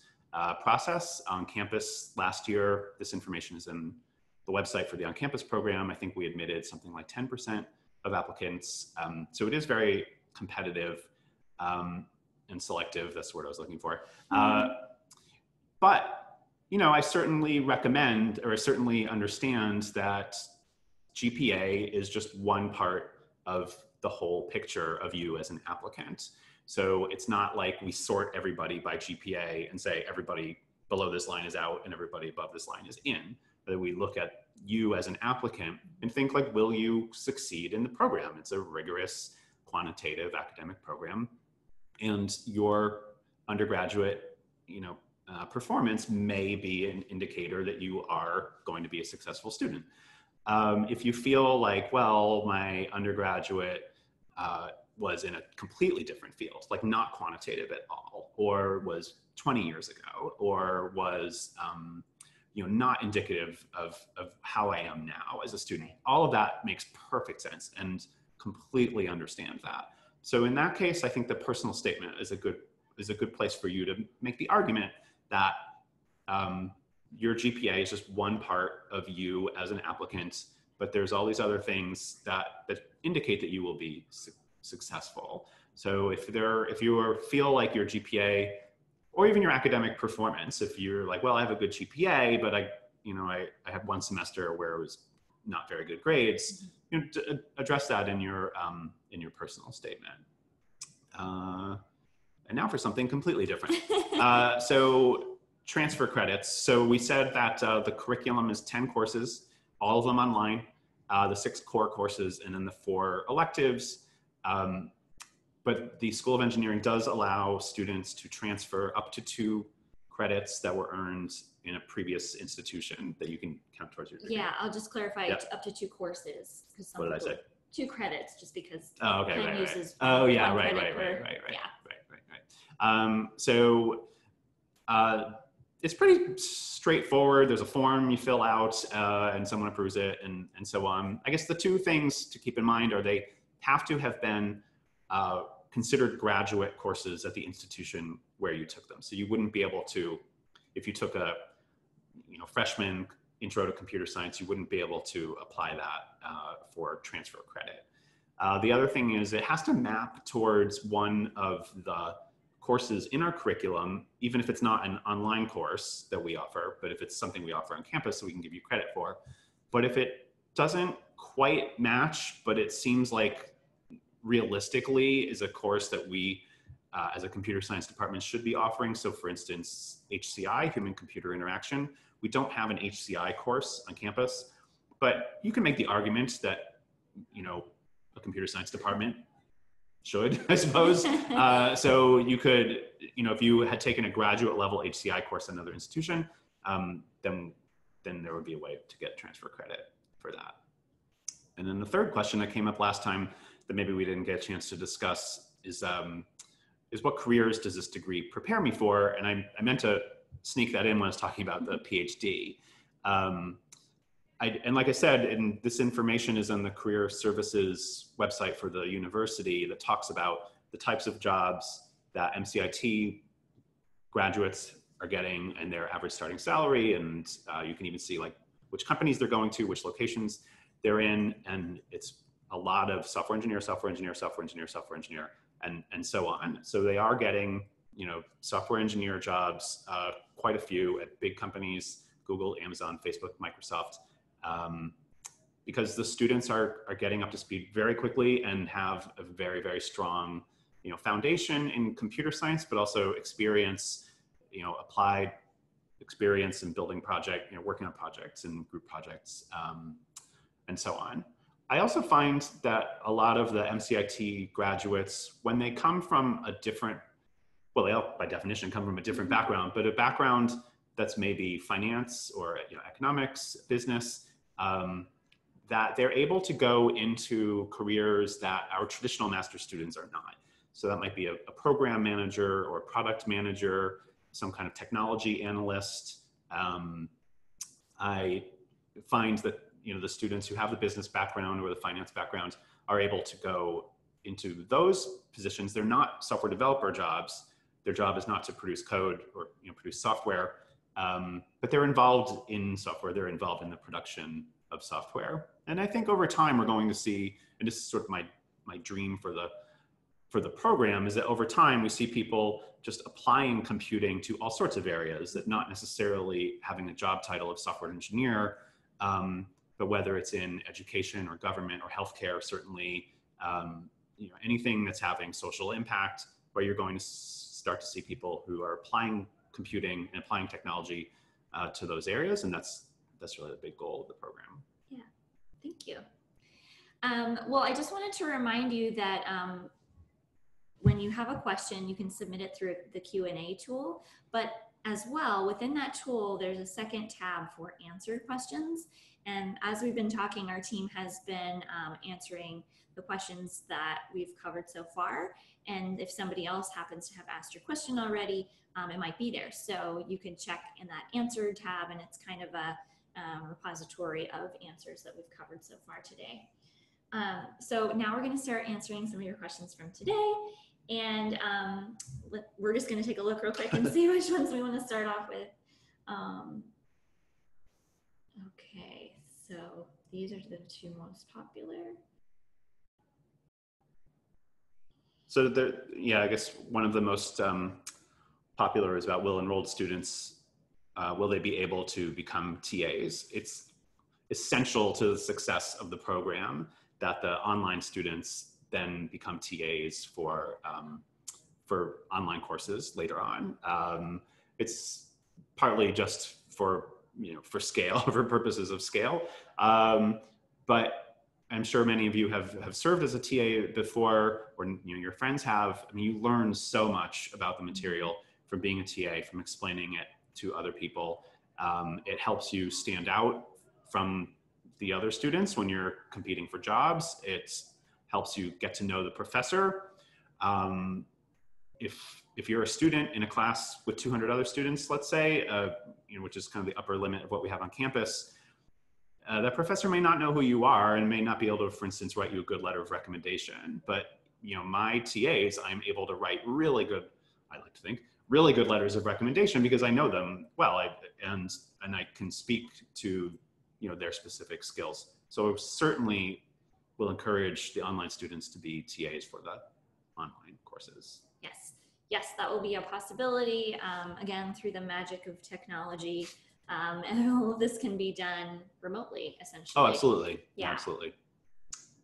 Speaker 2: process on campus. Last year, this information is in the website for the on-campus program. I think we admitted something like 10% of applicants. So it is very competitive and selective. That's the word I was looking for. But, you know, I certainly recommend, or I certainly understand that GPA is just one part of the whole picture of you as an applicant. So it's not like we sort everybody by GPA and say everybody below this line is out and everybody above this line is in. But we look at you as an applicant and think like, will you succeed in the program? It's a rigorous quantitative academic program, and your undergraduate, performance may be an indicator that you are going to be a successful student. If you feel like, well, my undergraduate was in a completely different field, like not quantitative at all, or was 20 years ago, or was not indicative of how I am now as a student, all of that makes perfect sense and completely understand that. So in that case, I think the personal statement is a good place for you to make the argument that your GPA is just one part of you as an applicant, but there's all these other things that indicate that you will be successful. So if you feel like your GPA or even your academic performance, if you're like, well, I have a good GPA, but I had one semester where it was not very good grades, address that in your personal statement. And now for something completely different. So transfer credits. So we said that the curriculum is 10 courses, all of them online, the 6 core courses, and then the 4 electives. But the School of Engineering does allow students to transfer up to 2 credits that were earned in a previous institution that you can count towards your degree.
Speaker 1: Yeah, I'll just clarify, up to 2 courses.
Speaker 2: What did I say?
Speaker 1: 2 credits, just because.
Speaker 2: Oh, okay,
Speaker 1: Penn
Speaker 2: right.
Speaker 1: uses
Speaker 2: Oh, yeah,
Speaker 1: one
Speaker 2: right.
Speaker 1: credit per-
Speaker 2: Right.
Speaker 1: Yeah.
Speaker 2: So it's pretty straightforward. There's a form you fill out and someone approves it and so on. I guess the 2 things to keep in mind are they have to have been considered graduate courses at the institution where you took them. So you wouldn't be able to, if you took a freshman intro to computer science, you wouldn't be able to apply that for transfer credit. The other thing is it has to map towards one of the courses in our curriculum, even if it's not an online course that we offer, but if it's something we offer on campus so we can give you credit for. But if it doesn't quite match, but it seems like realistically is a course that we as a computer science department should be offering. So for instance, HCI, Human Computer Interaction, we don't have an HCI course on campus, but you can make the argument that, a computer science department should, I suppose. So you could, if you had taken a graduate level HCI course at another institution, then there would be a way to get transfer credit for that. And then the third question that came up last time that maybe we didn't get a chance to discuss is what careers does this degree prepare me for? And I meant to sneak that in when I was talking about the PhD. And like I said, this information is on the Career Services website for the university that talks about the types of jobs that MCIT graduates are getting and their average starting salary. And you can even see like which companies they're going to, which locations they're in. And it's a lot of software engineer, and so on. So they are getting, software engineer jobs, quite a few at big companies, Google, Amazon, Facebook, Microsoft, because the students are getting up to speed very quickly and have a very, very strong, foundation in computer science, but also experience, applied experience in building working on projects and group projects, and so on. I also find that a lot of the MCIT graduates, when they come from a different, well, they all by definition come from a different background, but a background that's maybe finance or economics, business, that they're able to go into careers that our traditional master's students are not. So that might be a program manager or a product manager, some kind of technology analyst. I find that the students who have the business background or the finance background are able to go into those positions. They're not software developer jobs. Their job is not to produce code or produce software, but they're involved in software. They're involved in the production of software. And I think over time we're going to see, and this is sort of my dream for the program, is that over time we see people just applying computing to all sorts of areas, that not necessarily having a job title of software engineer, but whether it's in education or government or healthcare, certainly, anything that's having social impact, where you're going to start to see people who are applying computing and applying technology to those areas. And that's really the big goal of the program.
Speaker 1: Yeah, thank you. Well, I just wanted to remind you that when you have a question, you can submit it through the Q&A tool, but as well, within that tool, there's a second tab for answered questions. And as we've been talking, our team has been answering the questions that we've covered so far. And if somebody else happens to have asked your question already, it might be there. So you can check in that answered tab, and it's kind of a repository of answers that we've covered so far today. So now we're going to start answering some of your questions from today. And we're just going to take a look real quick and see which ones we want to start off with. Okay, so these are the two most popular.
Speaker 2: So yeah, I guess one of the most popular is about will enrolled students, will they be able to become TAs? It's essential to the success of the program that the online students then become TAs for online courses later on. It's partly just for, for scale, for purposes of scale. But I'm sure many of you have served as a TA before, or your friends have. I mean, you learn so much about the material from being a TA, from explaining it to other people. It helps you stand out from the other students when you're competing for jobs. It helps you get to know the professor. If you're a student in a class with 200 other students, let's say, which is kind of the upper limit of what we have on campus, that professor may not know who you are and may not be able to, for instance, write you a good letter of recommendation. But my TAs, I'm able to write really good, I like to think, really good letters of recommendation because I know them well, and I can speak to their specific skills. So certainly will encourage the online students to be TAs for the online courses.
Speaker 1: Yes, that will be a possibility. Again, through the magic of technology, and all of this can be done remotely, essentially.
Speaker 2: Oh, absolutely.
Speaker 1: Yeah,
Speaker 2: absolutely.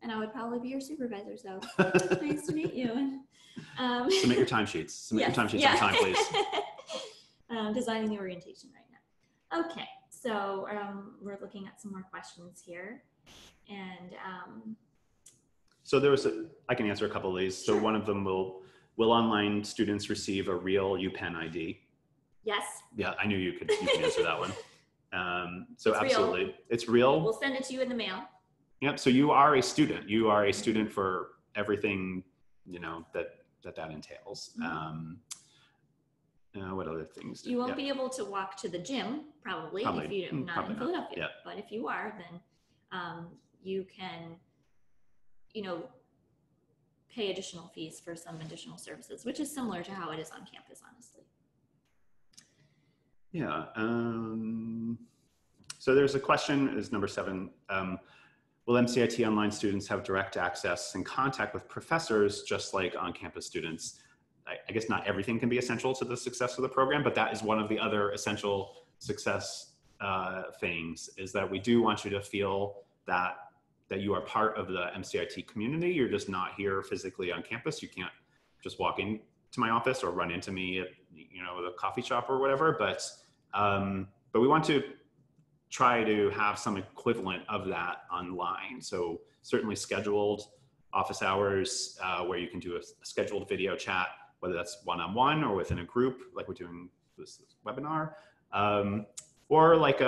Speaker 1: And I would probably be your supervisor, so nice to meet you.
Speaker 2: Submit your timesheets. Submit your timesheets on time, please.
Speaker 1: Designing the orientation right now. Okay, so we're looking at some more questions here. And
Speaker 2: so I can answer a couple of these. So one of them will online students receive a real UPenn ID?
Speaker 1: Yes.
Speaker 2: Yeah, I knew you can answer that one. So
Speaker 1: it's
Speaker 2: absolutely,
Speaker 1: real.
Speaker 2: It's real.
Speaker 1: We'll send it to you in the mail.
Speaker 2: Yep. So you are a student. You are a student for everything, that entails. What other things?
Speaker 1: You won't be able to walk to the gym, probably if you're not in Philadelphia.
Speaker 2: Yeah.
Speaker 1: But if you are, then you can, pay additional fees for some additional services, which is similar to how it is on campus, honestly.
Speaker 2: Yeah. So there's a question, is number 7. Will MCIT online students have direct access and contact with professors just like on-campus students? I guess not everything can be essential to the success of the program, but that is one of the other essential success things, is that we do want you to feel that you are part of the MCIT community. You're just not here physically on campus. You can't just walk into my office or run into me at the coffee shop or whatever. But we want to try to have some equivalent of that online. So certainly scheduled office hours where you can do a scheduled video chat, whether that's one-on-one or within a group, like we're doing this webinar, or like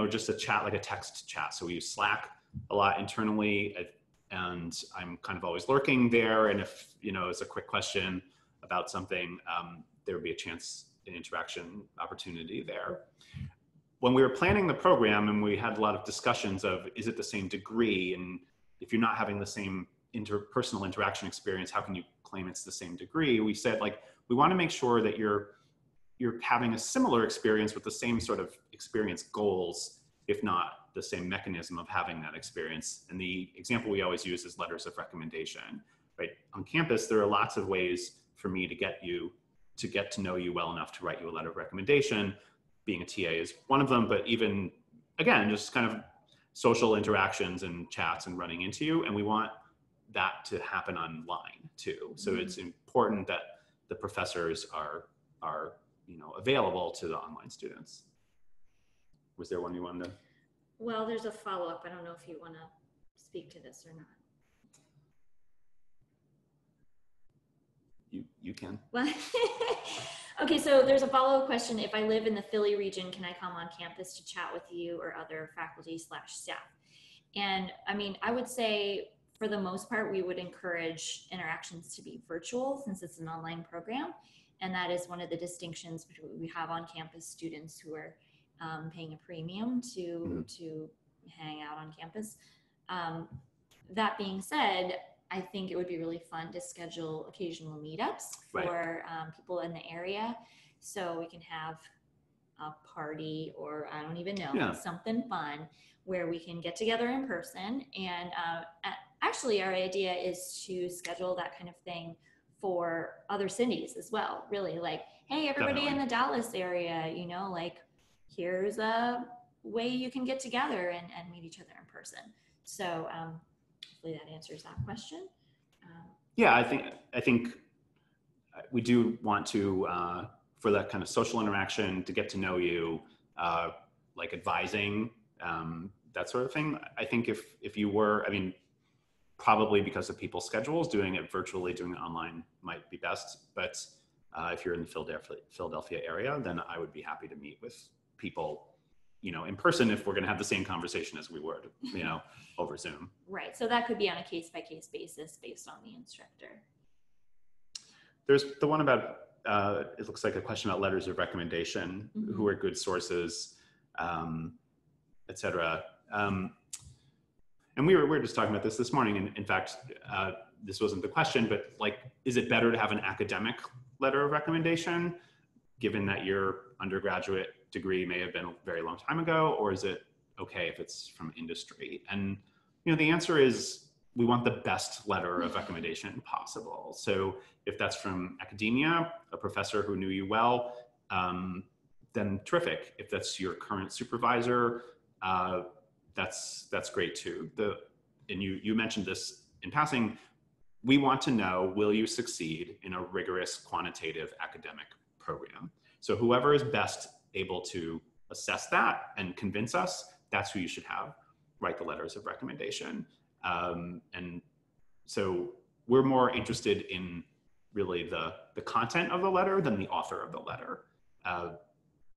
Speaker 2: just a chat, like a text chat. So we use Slack a lot internally, and I'm kind of always lurking there. And if, it's a quick question about something, there would be a chance, an interaction opportunity there. When we were planning the program and we had a lot of discussions of, is it the same degree? And if you're not having the same interpersonal interaction experience, how can you claim it's the same degree? We said, we want to make sure that you're having a similar experience with the same sort of experience goals, if not the same mechanism of having that experience. And the example we always use is letters of recommendation, right? On campus, there are lots of ways for me to get to know you well enough to write you a letter of recommendation. Being a TA is one of them, but even, again, just kind of social interactions and chats and running into you. And we want that to happen online too. So it's important that the professors are available to the online students. Was there one you wanted to?
Speaker 1: Well, there's a follow-up. I don't know if you want to speak to this or not.
Speaker 2: You can.
Speaker 1: Well, okay, so there's a follow-up question. If I live in the Philly region, can I come on campus to chat with you or other faculty/staff? And I mean, I would say for the most part, we would encourage interactions to be virtual since it's an online program. And that is one of the distinctions between we have on campus students who are paying a premium to hang out on campus. That being said, I think it would be really fun to schedule occasional meetups for people in the area. So we can have a party or I don't even know, something fun where we can get together in person. And actually our idea is to schedule that kind of thing for other cities as well. Really like, hey, everybody in the Dallas area, you know, like here's a way you can get together and meet each other in person. So hopefully that answers that question.
Speaker 2: Yeah, I think we do want to, for that kind of social interaction, to get to know you, like advising, that sort of thing. I think if you were, I mean, probably because of people's schedules, doing it virtually, doing it online might be best. But if you're in the Philadelphia area, then I would be happy to meet with people, you know, in person if we're going to have the same conversation as we would, you know, over Zoom.
Speaker 1: Right. So that could be on a case-by-case basis based on the instructor.
Speaker 2: There's the one about, it looks like a question about letters of recommendation, who are good sources, et cetera. And we were just talking about this morning. And in fact, this wasn't the question, but like, is it better to have an academic letter of recommendation, given that your undergraduate degree may have been a very long time ago, or is it okay if it's from industry? And, you know, the answer is we want the best letter of recommendation possible. So if that's from academia, a professor who knew you well, then terrific. If that's your current supervisor, that's great too. And you mentioned this in passing, we want to know, will you succeed in a rigorous quantitative academic program? So whoever is best able to assess that and convince us, that's who you should have write the letters of recommendation. And so we're more interested in really the content of the letter than the author of the letter.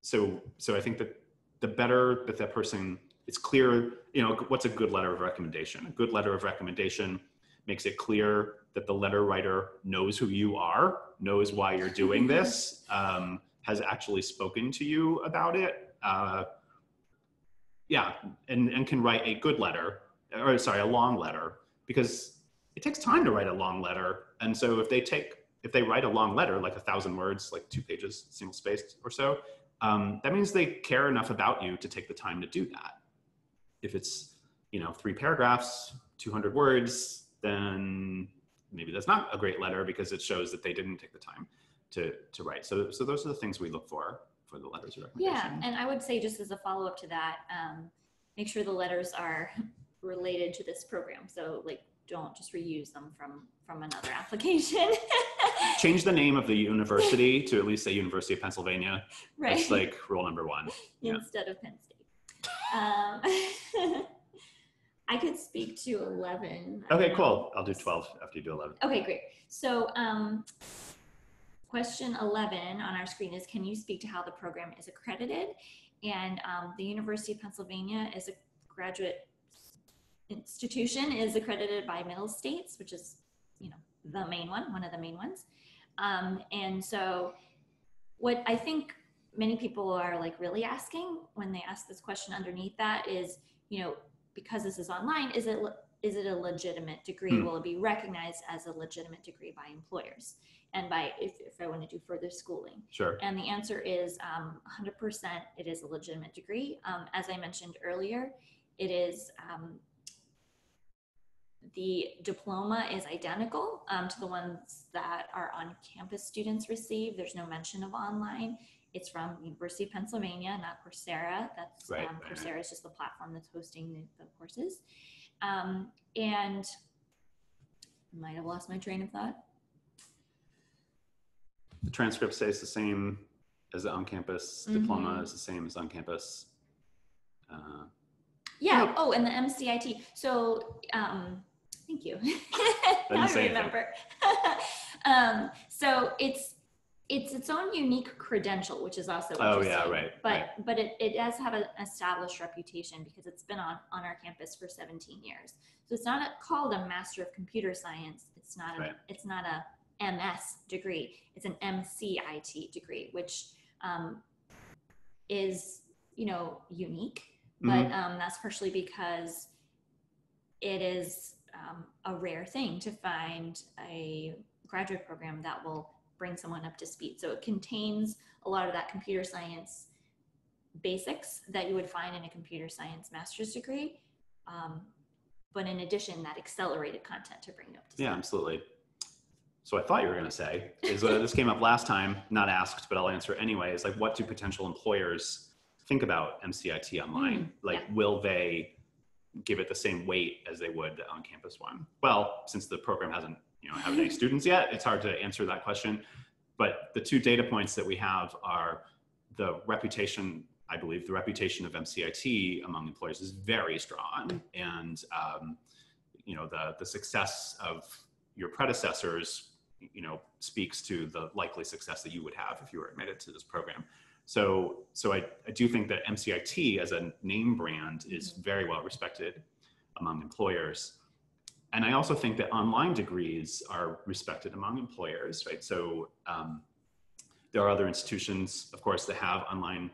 Speaker 2: So I think that the better that person, it's clear, you know, what's a good letter of recommendation? A good letter of recommendation makes it clear that the letter writer knows who you are, knows why you're doing this, has actually spoken to you about it. And can write a good letter, or sorry, a long letter, because it takes time to write a long letter. And so if they write a long letter, like 1,000 words, like 2 pages, single spaced or so, that means they care enough about you to take the time to do that. If it's, you know, 3 paragraphs, 200 words, then maybe that's not a great letter because it shows that they didn't take the time to write. So those are the things we look for the letters of recommendation.
Speaker 1: Yeah, and I would say just as a follow-up to that, make sure the letters are related to this program. So like, don't just reuse them from another application.
Speaker 2: Change the name of the university to at least say University of Pennsylvania.
Speaker 1: Right.
Speaker 2: That's like rule number 1.
Speaker 1: Instead of Penn State. I could speak to 11.
Speaker 2: Okay, cool. I'll do 12 after you do 11.
Speaker 1: Okay, great. So question 11 on our screen is, can you speak to how the program is accredited? And the University of Pennsylvania is a graduate institution, is accredited by Middle States, which is, you know, the main one of the main ones. And so what I think many people are like really asking when they ask this question underneath that is, you know, because this is online, is it a legitimate degree? Will it be recognized as a legitimate degree by employers and by if I want to do further schooling?
Speaker 2: Sure.
Speaker 1: And the answer is 100% it is a legitimate degree. As I mentioned earlier, it is the diploma is identical to the ones that our on-campus students receive. There's no mention of online. It's from University of Pennsylvania, not Coursera. That's
Speaker 2: right.
Speaker 1: Coursera is just the platform that's hosting the courses. And I might have lost my train of thought.
Speaker 2: The transcript stays the same as the on-campus. Diploma is the same as on-campus.
Speaker 1: Yeah. Oh, and the MCIT. So, thank you. Now I remember. So it's its own unique credential, which is also interesting.
Speaker 2: Oh yeah, right.
Speaker 1: But it does have an established reputation because it's been on our campus for 17 years. So it's not called a Master of Computer Science. It's not a MS degree. It's an MCIT degree, which is, unique. But that's partially because it is a rare thing to find a graduate program that will bring someone up to speed. So it contains a lot of that computer science basics that you would find in a computer science master's degree. But in addition, that accelerated content to bring you up to speed.
Speaker 2: Yeah, absolutely. So I thought you were going to say is this came up last time, not asked, but I'll answer anyway, is like, what do potential employers think about MCIT online? Will they give it the same weight as they would the on-campus one? Well, since the program hasn't have any students yet, it's hard to answer that question. But the two data points that we have are the reputation. I believe the reputation of MCIT among employers is very strong, and the success of your predecessors speaks to the likely success that you would have if you were admitted to this program. So I do think that MCIT as a name brand is very well respected among employers. And I also think that online degrees are respected among employers, right? So there are other institutions, of course, that have online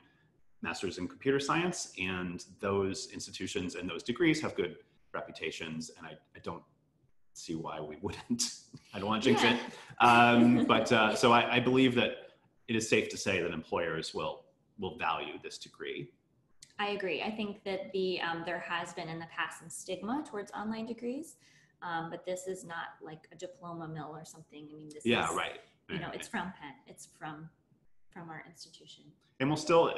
Speaker 2: masters in computer science, and those institutions and those degrees have good reputations, and I don't see why we wouldn't. I don't want to jinx it. So I believe that it is safe to say that employers will value this degree.
Speaker 1: I agree. I think that there has been in the past some stigma towards online degrees, but this is not like a diploma mill or something. I mean, this is,
Speaker 2: right.
Speaker 1: It's from Penn. It's from our institution.
Speaker 2: And we'll still,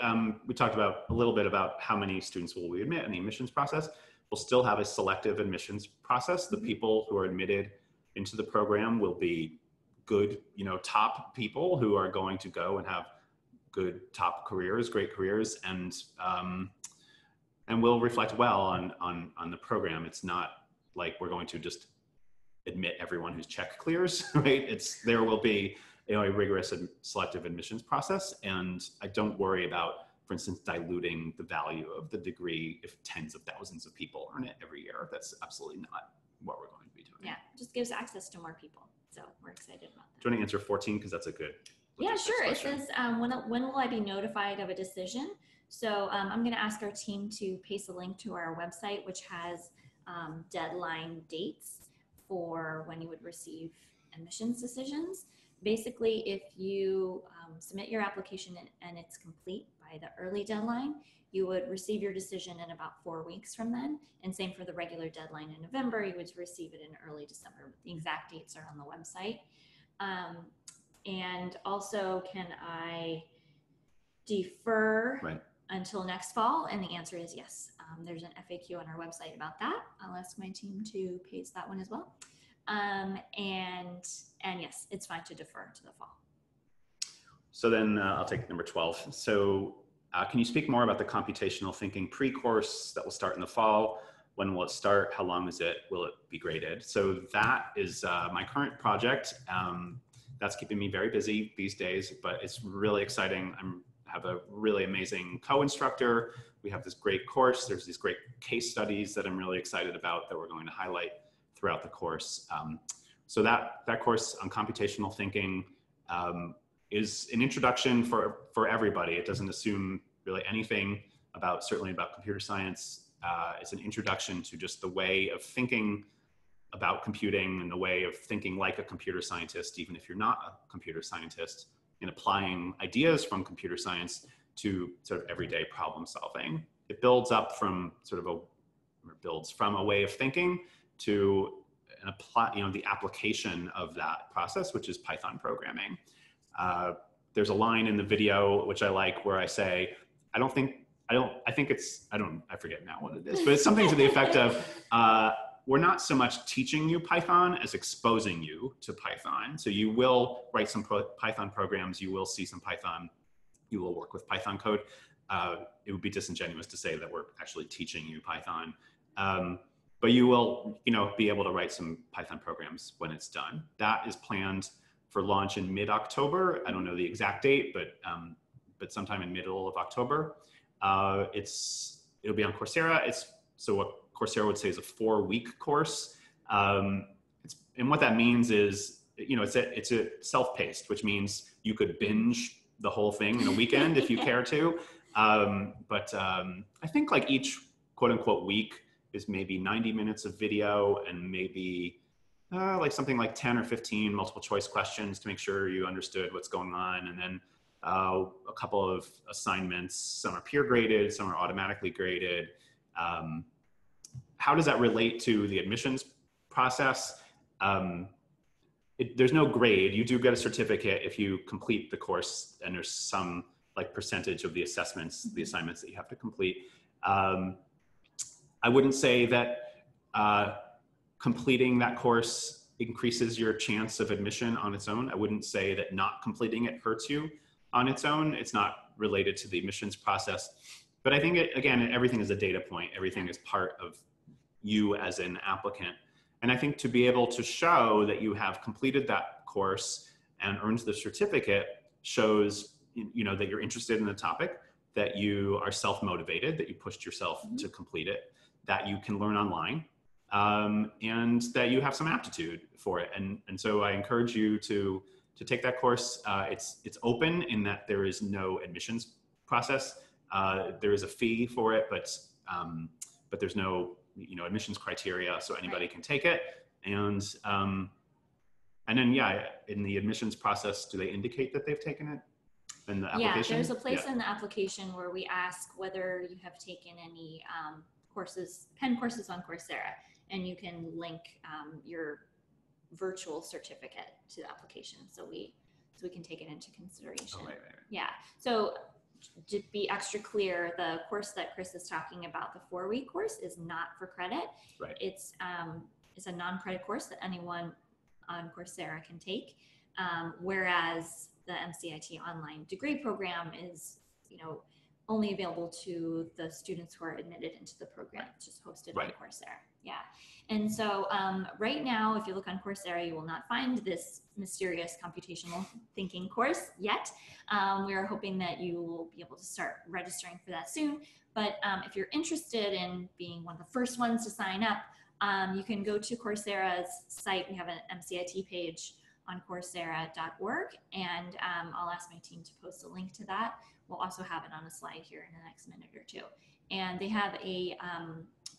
Speaker 2: we talked about a little bit about how many students will we admit in the admissions process. We'll still have a selective admissions process. The people who are admitted into the program will be good, top people who are going to go and have good top careers, great careers, and will reflect well on the program. It's not like we're going to just admit everyone whose check clears, right? There will be a rigorous and selective admissions process, and I don't worry about, for instance, diluting the value of the degree if tens of thousands of people earn it every year. That's absolutely not what we're going to be doing.
Speaker 1: Yeah, it just gives access to more people. So we're excited about that.
Speaker 2: Do you want to answer 14? Because that's a good.
Speaker 1: Yeah, sure. Question. It says, when will I be notified of a decision? So I'm going to ask our team to paste a link to our website, which has deadline dates for when you would receive admissions decisions. Basically, if you submit your application and it's complete by the early deadline, you would receive your decision in about 4 weeks from then. And same for the regular deadline in November, you would receive it in early December. The exact dates are on the website. And also, can I defer until next fall? And the answer is yes. There's an FAQ on our website about that. I'll ask my team to paste that one as well. And yes, it's fine to defer to the fall.
Speaker 2: So then I'll take number 12. So can you speak more about the computational thinking pre-course that will start in the fall? When will it start? How long is it? Will it be graded? So that is my current project. That's keeping me very busy these days, but it's really exciting. I have a really amazing co-instructor. We have this great course. There's these great case studies that I'm really excited about that we're going to highlight throughout the course. So that course on computational thinking is an introduction for everybody. It doesn't assume really anything certainly about computer science. It's an introduction to just the way of thinking about computing and the way of thinking like a computer scientist, even if you're not a computer scientist, and applying ideas from computer science to sort of everyday problem solving. It builds up from a way of thinking to the application of that process, which is Python programming. There's a line in the video which I like where I say, I forget now what it is, but it's something to the effect of, we're not so much teaching you Python as exposing you to Python. So you will write some Python programs, you will see some Python, you will work with Python code. it would be disingenuous to say that we're actually teaching you Python. But you will, be able to write some Python programs when it's done. That is planned for launch in mid-October. I don't know the exact date, but sometime in middle of October. It'll be on Coursera. So what Coursera would say is a 4-week course. And what that means is, it's a self-paced, which means you could binge the whole thing in a weekend if you care to. But I think like each quote unquote week is maybe 90 minutes of video and maybe like something like 10 or 15 multiple choice questions to make sure you understood what's going on. And then a couple of assignments. Some are peer graded, some are automatically graded. How does that relate to the admissions process? There's no grade. You do get a certificate if you complete the course, and there's some like percentage of the assessments, the assignments that you have to complete. I wouldn't say that completing that course increases your chance of admission on its own. I wouldn't say that not completing it hurts you on its own. It's not related to the admissions process. But I think, again, everything is a data point. Everything is part of you as an applicant. And I think to be able to show that you have completed that course and earned the certificate shows, that you're interested in the topic, that you are self-motivated, that you pushed yourself to complete it, that you can learn online, and that you have some aptitude for it. And so I encourage you to take that course. It's open in that there is no admissions process. There is a fee for it, but there's no admissions criteria, so anybody can take it. And then in the admissions process, do they indicate that they've taken it in the application?
Speaker 1: Yeah, there's a place in the application where we ask whether you have taken any pen courses on Coursera, and you can link your virtual certificate to the application, so we can take it into consideration.
Speaker 2: Oh, right.
Speaker 1: Yeah. So to be extra clear, the course that Chris is talking about, the 4-week course, is not for credit.
Speaker 2: Right.
Speaker 1: It's a non-credit course that anyone on Coursera can take, whereas the MCIT online degree program is, only available to the students who are admitted into the program, just hosted on Coursera. Yeah. And so right now, if you look on Coursera, you will not find this mysterious computational thinking course yet. We are hoping that you will be able to start registering for that soon. But if you're interested in being one of the first ones to sign up, you can go to Coursera's site. We have an MCIT page on Coursera.org, and I'll ask my team to post a link to that. We'll also have it on a slide here in the next minute or two. And they have a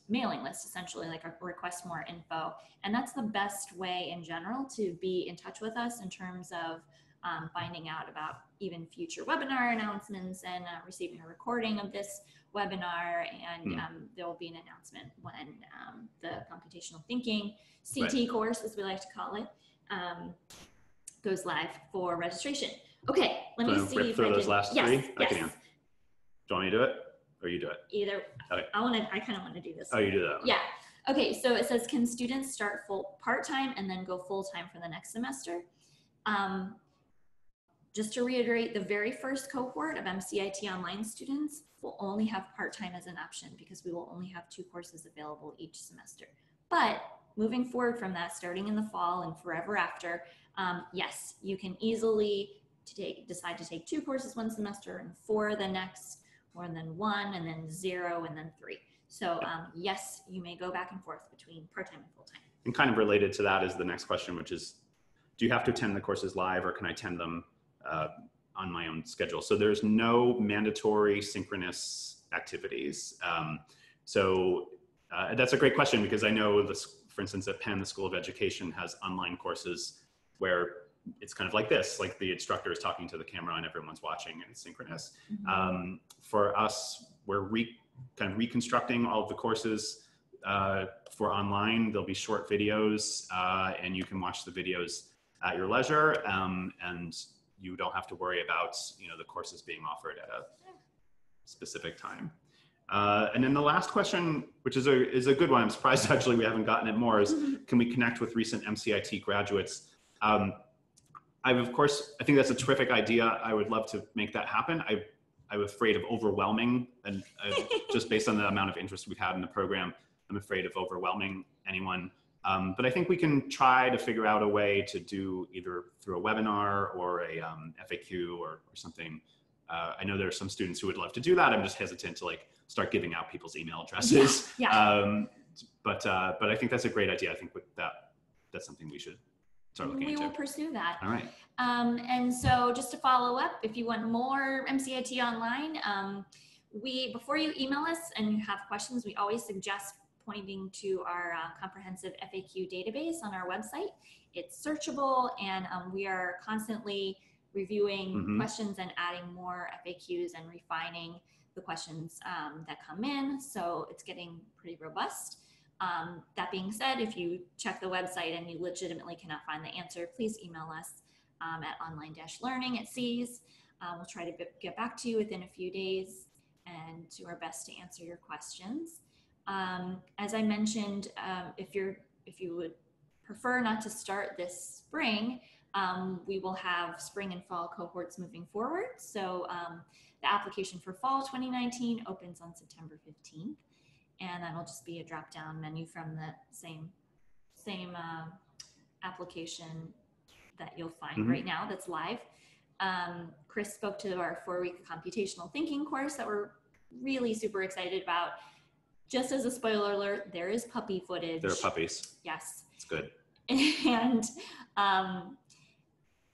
Speaker 1: mailing list, essentially, like a request more info. And that's the best way in general to be in touch with us in terms of finding out about even future webinar announcements and receiving a recording of this webinar. And there will be an announcement when the computational thinking CT course, as we like to call it, goes live for registration. Okay, let me see if I
Speaker 2: those last three.
Speaker 1: Yes.
Speaker 2: I can. Do you want me to do it, or you do it?
Speaker 1: Either.
Speaker 2: Okay.
Speaker 1: I kind of want to do this.
Speaker 2: Oh, you do that one.
Speaker 1: Yeah. Okay, so it says, can students start part-time and then go full-time for the next semester? Just to reiterate, the very first cohort of MCIT online students will only have part-time as an option because we will only have 2 courses available each semester. But moving forward from that, starting in the fall and forever after, yes, you can easily decide to take 2 courses one semester and 4 the next, or then 1 and then 0 and then 3. So yes, you may go back and forth between part-time and full-time.
Speaker 2: And kind of related to that is the next question, which is, do you have to attend the courses live, or can I attend them on my own schedule? So there's no mandatory synchronous activities. So that's a great question, because I know this, for instance, at Penn, the School of Education has online courses where it's kind of like this, like the instructor is talking to the camera and everyone's watching, and it's synchronous. For us, we're kind of reconstructing all of the courses for online. There'll be short videos, and you can watch the videos at your leisure, and you don't have to worry about the courses being offered at a specific time. And then the last question, which is a good one, I'm surprised actually we haven't gotten it more, is can we connect with recent MCIT graduates? I think that's a terrific idea. I would love to make that happen. afraid of overwhelming, and just based on the amount of interest we've had in the program, I'm afraid of overwhelming anyone. But I think we can try to figure out a way to do either through a webinar or a FAQ or something. I know there are some students who would love to do that. I'm just hesitant to like start giving out people's email addresses. But I think that's a great idea. I think that's something we should start looking into.
Speaker 1: We will pursue that.
Speaker 2: All right.
Speaker 1: And so just to follow up, if you want more MCIT online, before you email us and you have questions, we always suggest pointing to our comprehensive FAQ database on our website. It's searchable, and we are constantly reviewing questions and adding more FAQs and refining the questions that come in. So it's getting pretty robust. That being said, if you check the website and you legitimately cannot find the answer, please email us at online-learning@SEAS. We'll try to get back to you within a few days and do our best to answer your questions. As I mentioned, if you would prefer not to start this spring, we will have spring and fall cohorts moving forward. So the application for fall 2019 opens on September 15th. And that'll just be a drop-down menu from the same application that you'll find right now that's live. Chris spoke to our 4-week computational thinking course that we're really super excited about. Just as a spoiler alert, there is puppy footage.
Speaker 2: There are puppies.
Speaker 1: Yes.
Speaker 2: It's good.
Speaker 1: And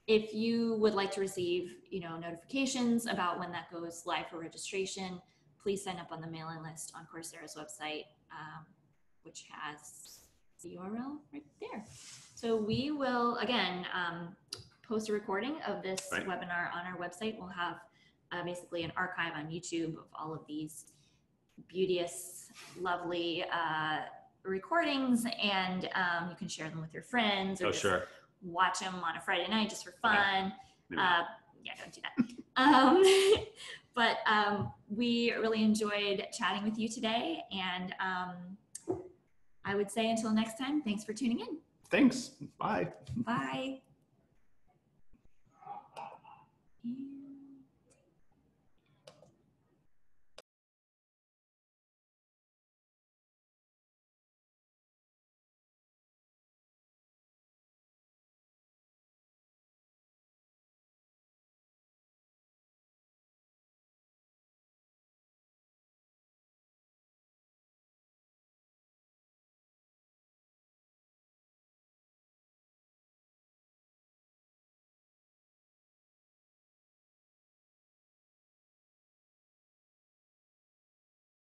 Speaker 1: if you would like to receive, notifications about when that goes live for registration, please sign up on the mailing list on Coursera's website, which has the URL right there. So we will, again, post a recording of this webinar on our website. We'll have basically an archive on YouTube of all of these beauteous, lovely recordings, and you can share them with your friends or just watch them on a Friday night just for fun. Yeah, don't do that. But we really enjoyed chatting with you today, and I would say until next time, thanks for tuning in.
Speaker 2: Thanks. Bye.
Speaker 1: Bye.